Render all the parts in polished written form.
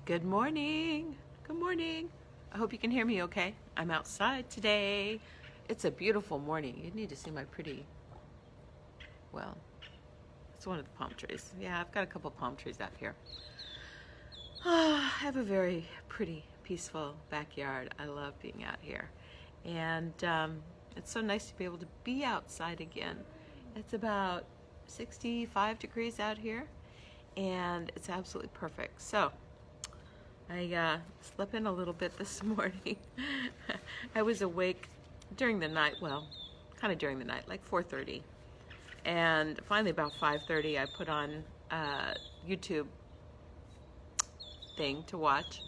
Good morning. Good morning. I hope you can hear me okay. I'm outside today. It's a beautiful morning. You need to see my pretty, well, it's one of the palm trees. Yeah, I've got a couple palm trees out here. I have a very pretty, peaceful backyard. I love being out here. And it's so nice to be able to be outside again. It's about 65 degrees out here, and it's absolutely perfect. So, I slept in a little bit this morning. I was awake during the night, well, kind of during the night, like 4:30. And finally about 5:30, I put on a YouTube thing to watch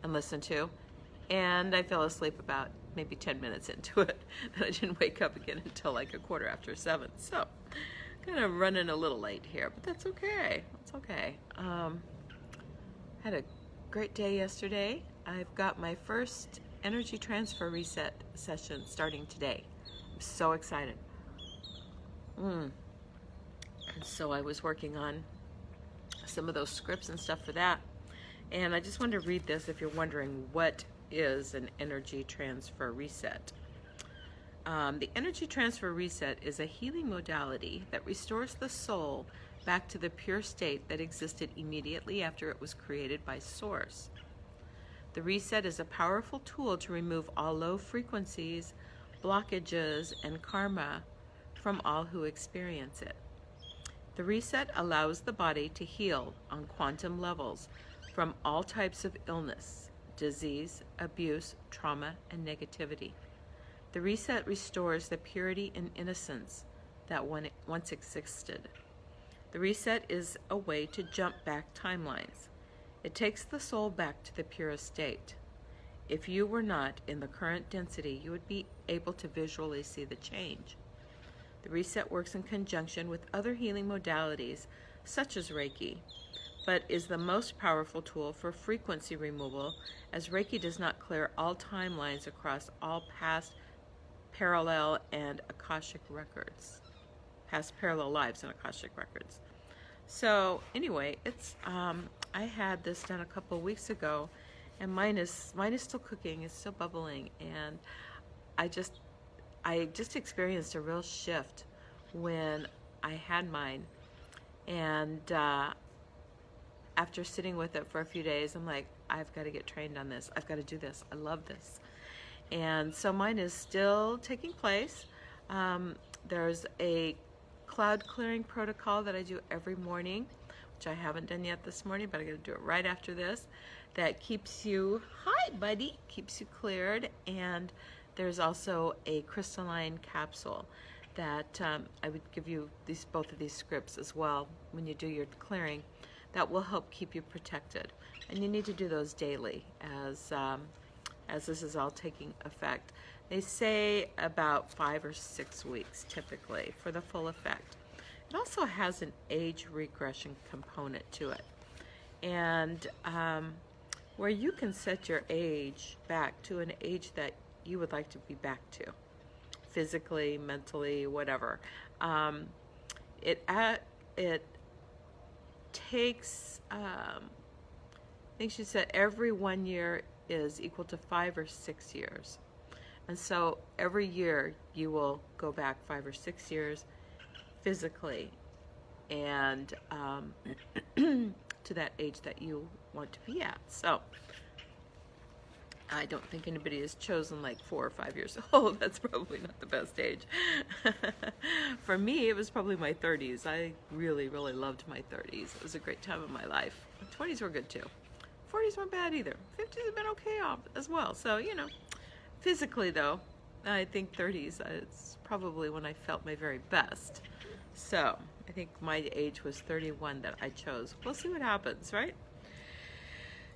and listen to. And I fell asleep about maybe 10 minutes into it. And I didn't wake up again until like 7:15. So, kind of running a little late here, but that's okay. That's okay. Had a great day yesterday. I've got my first energy transfer reset session starting today. I'm so excited. And so I was working on some of those scripts and stuff for that. And I just wanted to read this if you're wondering what is an energy transfer reset. The energy transfer reset is a healing modality that restores the soul back to the pure state that existed immediately after it was created by Source. The reset is a powerful tool to remove all low frequencies, blockages, and karma from all who experience it. The reset allows the body to heal on quantum levels from all types of illness, disease, abuse, trauma, and negativity. The reset restores the purity and innocence that once existed. The reset is a way to jump back timelines. It takes the soul back to the purest state. If you were not in the current density, you would be able to visually see the change. The reset works in conjunction with other healing modalities, such as Reiki, but is the most powerful tool for frequency removal, as Reiki does not clear all timelines across all past, parallel, and Akashic records. Past parallel lives and Akashic records. So anyway, it's I had this done a couple of weeks ago, and mine is still cooking, it's still bubbling, and I just experienced a real shift when I had mine. And after sitting with it for a few days, I'm like, I've got to get trained on this. I've got to do this. I love this. And so mine is still taking place. There's a cloud clearing protocol that I do every morning, which I haven't done yet this morning, but I'm going to do it right after this, that keeps you, hi buddy, keeps you cleared. And there's also a crystalline capsule that I would give you both of these scripts as well when you do your clearing, that will help keep you protected. And you need to do those daily as this is all taking effect. They say about 5 or 6 weeks typically for the full effect. It also has an age regression component to it, and where you can set your age back to an age that you would like to be back to, physically, mentally, whatever. It takes, I think she said every 1 year is equal to 5 or 6 years. And so every year you will go back 5 or 6 years physically, and to that age that you want to be at. So I don't think anybody has chosen like 4 or 5 years old. That's probably not the best age. For me, it was probably my 30s. I really, really loved my 30s. It was a great time of my life. The 20s were good too. 40s weren't bad either. 50s have been okay as well. So, you know, physically though, I think 30s is probably when I felt my very best. So I think my age was 31 that I chose. We'll see what happens, right?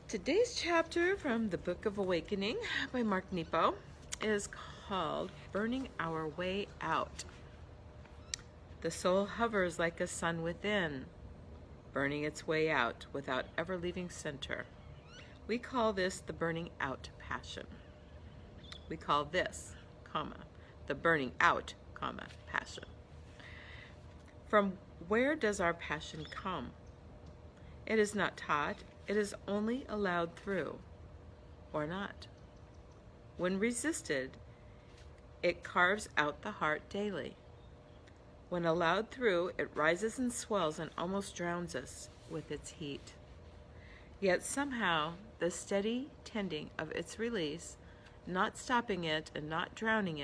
Today's chapter from the Book of Awakening by Mark Nepo is called Burning Our Way Out. The soul hovers like a sun within, burning its way out without ever leaving center. We call this the burning out passion. We call this, the burning out, passion. From where does our passion come? It is not taught, It is only allowed through, or not. When resisted, it carves out the heart daily. When allowed through, it rises and swells and almost drowns us with its heat. Yet somehow, the steady tending of its release, not stopping it and not drowning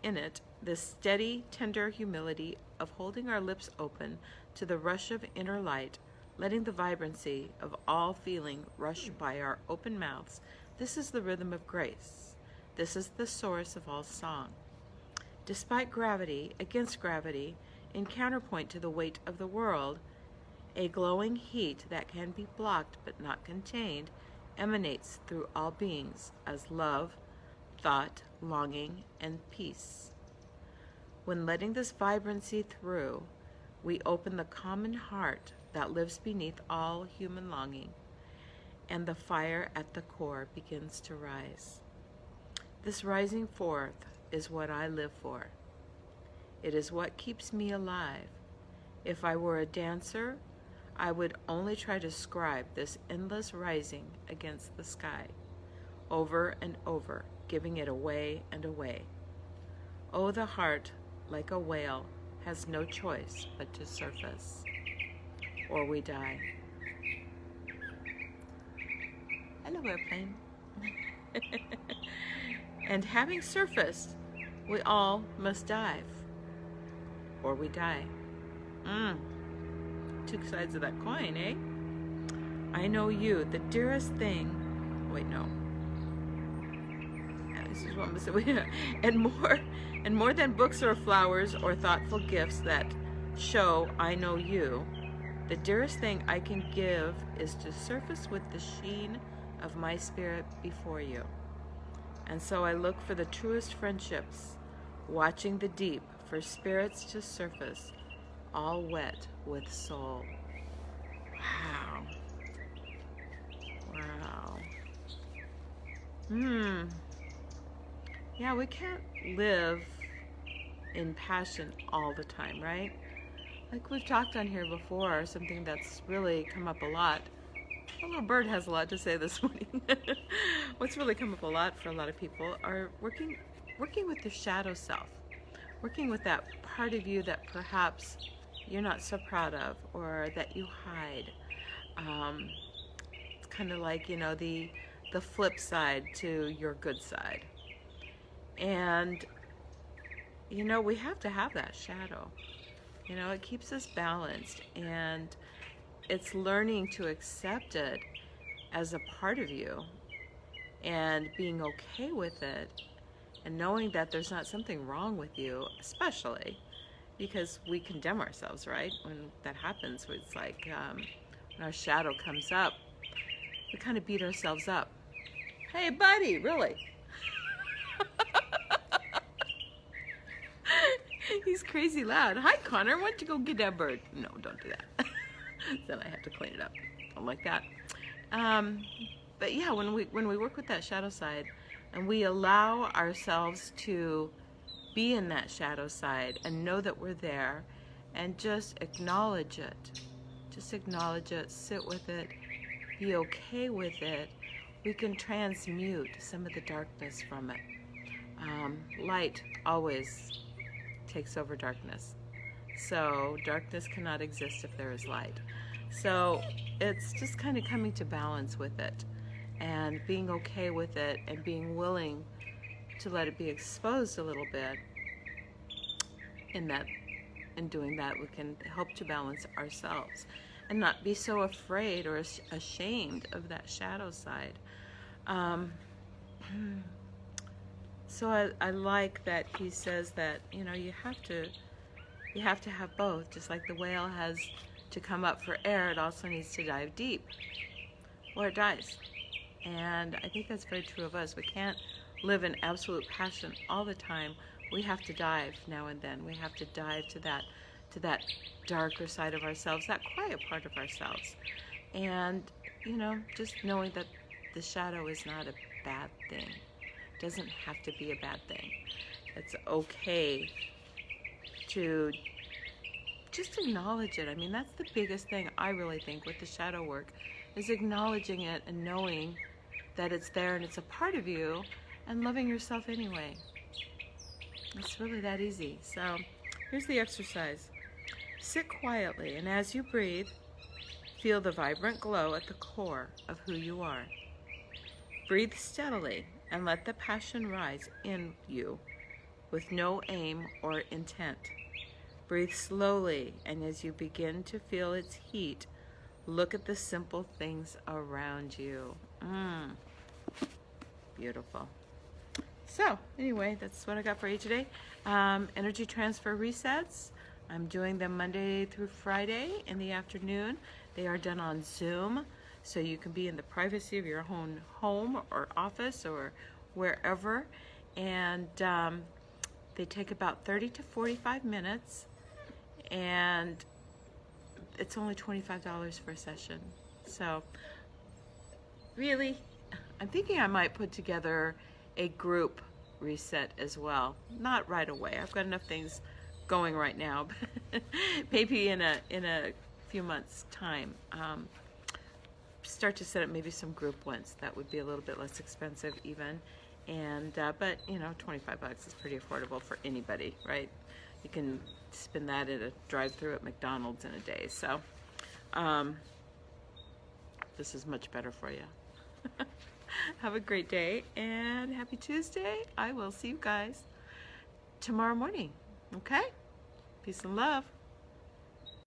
in it, the steady, tender humility of holding our lips open to the rush of inner light, letting the vibrancy of all feeling rush by our open mouths, this is the rhythm of grace. This is the source of all song. Despite gravity, against gravity, in counterpoint to the weight of the world, a glowing heat that can be blocked but not contained emanates through all beings as love, thought, longing, and peace. When letting this vibrancy through, we open the common heart that lives beneath all human longing, and the fire at the core begins to rise. This rising forth is what I live for. It is what keeps me alive. If I were a dancer, I would only try to scribe this endless rising against the sky, over and over, giving it away and away. Oh, the heart, like a whale, has no choice but to surface, or we die. Hello, airplane. And having surfaced, we all must dive, or we die. Two sides of that coin, eh? I know you, the dearest thing. Wait, no. This is what I'm saying. And more than books or flowers or thoughtful gifts that show I know you, the dearest thing I can give is to surface with the sheen of my spirit before you. And so I look for the truest friendships, watching the deep for spirits to surface, all wet with soul. Wow. Wow. Yeah, we can't live in passion all the time, right? Like we've talked on here before, something that's really come up a lot. A little bird has a lot to say this morning. What's really come up a lot for a lot of people are working with the shadow self, working with that part of you that perhaps you're not so proud of, or that you hide. It's kind of like, the flip side to your good side. And, we have to have that shadow. It keeps us balanced, and it's learning to accept it as a part of you and being okay with it and knowing that there's not something wrong with you, especially because we condemn ourselves, right? When that happens, it's like when our shadow comes up, we kind of beat ourselves up. Hey, buddy, really? He's crazy loud. Hi, Connor. Why don't you go get that bird? No, don't do that. Then I have to clean it up. Don't like that. But yeah, when we work with that shadow side, and we allow ourselves to be in that shadow side and know that we're there, and just acknowledge it. Just acknowledge it. Sit with it. Be okay with it. We can transmute some of the darkness from it. Light always takes over darkness. So darkness cannot exist if there is light. So it's just kind of coming to balance with it and being okay with it and being willing to let it be exposed a little bit. In doing that, we can help to balance ourselves and not be so afraid or ashamed of that shadow side. So I like that he says that, you have to have both. Just like the whale has to come up for air, it also needs to dive deep, or it dies. And I think that's very true of us. We can't live in absolute passion all the time. We have to dive now and then. We have to dive to that darker side of ourselves, that quiet part of ourselves. And, just knowing that the shadow is not a bad thing. It doesn't have to be a bad thing. It's okay to just acknowledge it. I mean, that's the biggest thing I really think with the shadow work, is acknowledging it and knowing that it's there and it's a part of you, and loving yourself anyway. It's really that easy. So here's the exercise. Sit quietly, and as you breathe, feel the vibrant glow at the core of who you are. Breathe steadily and let the passion rise in you with no aim or intent. Breathe slowly, and as you begin to feel its heat, look at the simple things around you. Beautiful. So anyway, that's what I got for you today. Energy transfer resets. I'm doing them Monday through Friday in the afternoon. They are done on Zoom, so you can be in the privacy of your own home or office or wherever. And they take about 30 to 45 minutes, and it's only $25 for a session. So really, I'm thinking I might put together a group reset as well. Not right away. I've got enough things going right now, but maybe in a few months' time, start to set up maybe some group ones that would be a little bit less expensive even. And but you know, $25 is pretty affordable for anybody, right? You can spend that at a drive-through at McDonald's in a day. So this is much better for you. Have a great day and happy Tuesday. I will see you guys tomorrow morning. Okay? Peace and love.